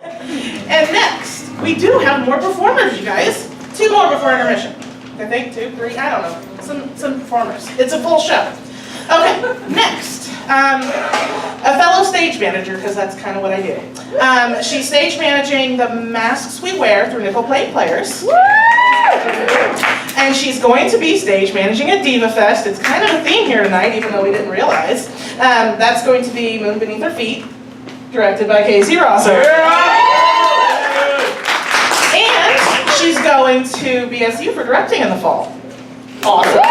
And next, we do have more performers, you guys. 2 more before intermission. I think 2, 3, I don't know. Some performers. It's a full show. Okay, next, a fellow stage manager, because that's kind of what I do. She's stage managing the masks we wear through Nickel Plate Players. And she's going to be stage managing a Diva Fest. It's kind of a theme here tonight, even though we didn't realize. That's going to be Moon Beneath Her Feet, directed by Casey Rosser. And she's going to BSU for directing in the fall. Awesome.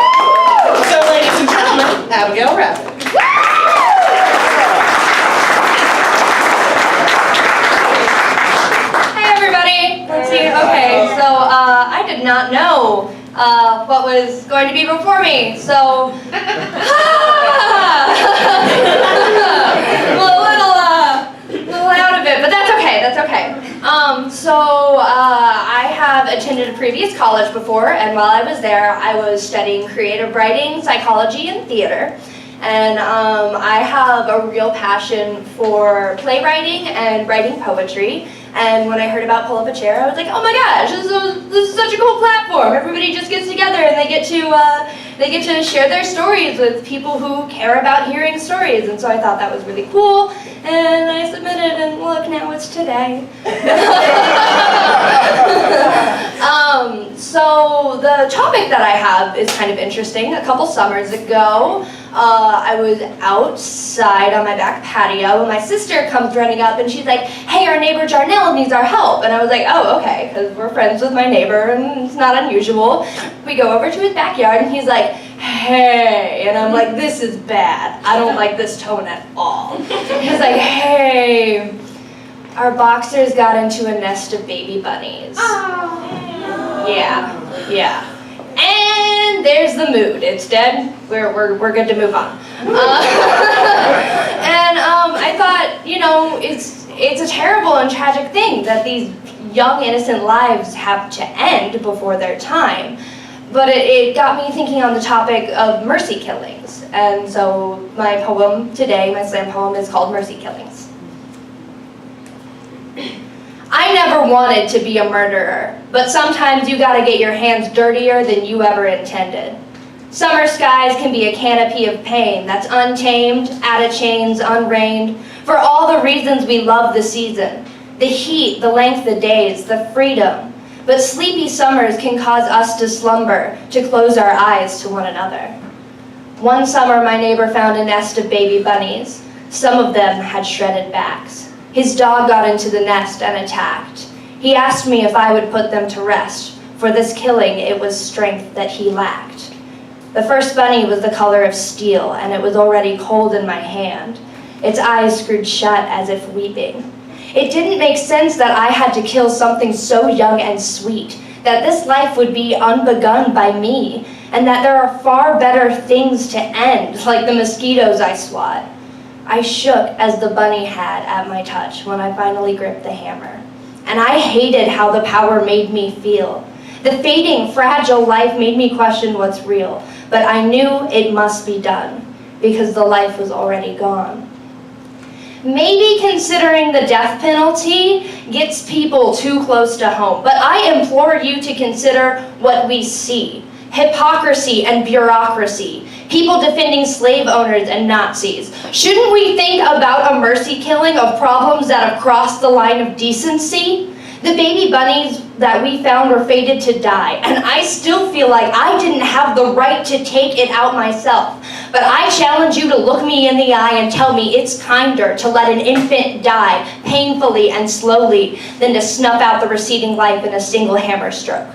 So, ladies and gentlemen, Abigail Radwick. Hey everybody. Let's see. Okay, so I did not know what was going to be before me. So I'm a little out of it, but that's okay. That's okay. I have attended a previous college before, and while I was there, I was studying creative writing, psychology, and theater. And I have a real passion for playwriting and writing poetry. And when I heard about Pull Up a Chair, I was like, oh my gosh, this is such a cool platform. Everybody just gets together and they get to share their stories with people who care about hearing stories. And so I thought that was really cool. And I submitted, and look, now it's today. So the topic that I have is kind of interesting. A couple summers ago, I was outside on my back patio, and my sister comes running up, and she's like, hey, our neighbor Jarnell needs our help. And I was like, oh, okay, because we're friends with my neighbor, and it's not unusual. We go over to his backyard, and he's like, hey, and I'm like, this is bad. I don't like this tone at all. He's like, hey, our boxers got into a nest of baby bunnies. Oh. Yeah. And there's the mood. It's dead. We're good to move on. I thought, it's a terrible and tragic thing that these young innocent lives have to end before their time. But it got me thinking on the topic of mercy killings. And so my poem today, my slam poem, is called Mercy Killings. I never wanted to be a murderer, but sometimes you gotta get your hands dirtier than you ever intended. Summer skies can be a canopy of pain that's untamed, out of chains, unreined, for all the reasons we love the season. The heat, the length of days, the freedom. But sleepy summers can cause us to slumber, to close our eyes to one another. One summer, my neighbor found a nest of baby bunnies. Some of them had shredded backs. His dog got into the nest and attacked. He asked me if I would put them to rest. For this killing, it was strength that he lacked. The first bunny was the color of steel, and it was already cold in my hand. Its eyes screwed shut as if weeping. It didn't make sense that I had to kill something so young and sweet, that this life would be unbegun by me, and that there are far better things to end, like the mosquitoes I swat. I shook as the bunny had at my touch when I finally gripped the hammer. And I hated how the power made me feel. The fading, fragile life made me question what's real, but I knew it must be done, because the life was already gone. Maybe considering the death penalty gets people too close to home, but I implore you to consider what we see. Hypocrisy and bureaucracy. People defending slave owners and Nazis. Shouldn't we think about a mercy killing of problems that have crossed the line of decency? The baby bunnies that we found were fated to die, and I still feel like I didn't have the right to take it out myself. But I challenge you to look me in the eye and tell me it's kinder to let an infant die painfully and slowly than to snuff out the receding life in a single hammer stroke.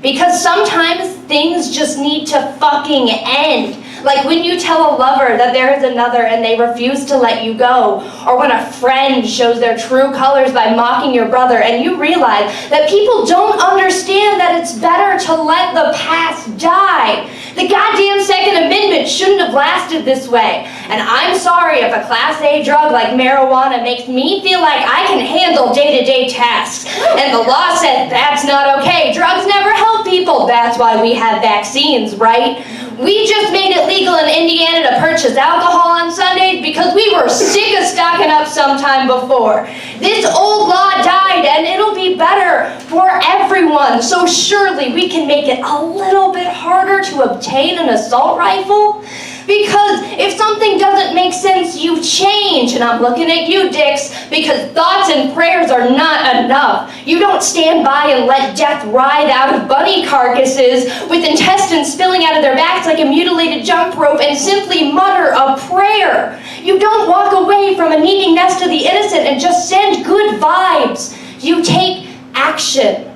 Because sometimes things just need to fucking end. Like when you tell a lover that there is another and they refuse to let you go, or when a friend shows their true colors by mocking your brother and you realize that people don't understand that it's better to let the past die. The goddamn Second Amendment shouldn't have lasted this way. And I'm sorry if a Class A drug like marijuana makes me feel like I can handle day-to-day tasks. And the law said that's not okay. Drugs never help people. That's why we have vaccines, right? We just made it legal in Indiana to purchase alcohol on Sundays because we were sick of stocking up sometime before. This old law died and it'll be better for everyone. So surely we can make it a little bit harder to obtain an assault rifle. Because if something doesn't make sense, you change. And I'm looking at you, Dix, because thoughts and prayers are not enough. You don't stand by and let death writhe out of bunny carcasses with intestines spilling out of their backs like a mutilated jump rope and simply mutter a prayer. You don't walk away from a needing nest of the innocent and just send good vibes. You take action.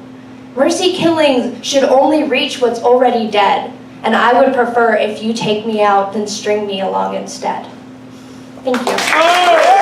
Mercy killings should only reach what's already dead. And I would prefer if you take me out than string me along instead. Thank you.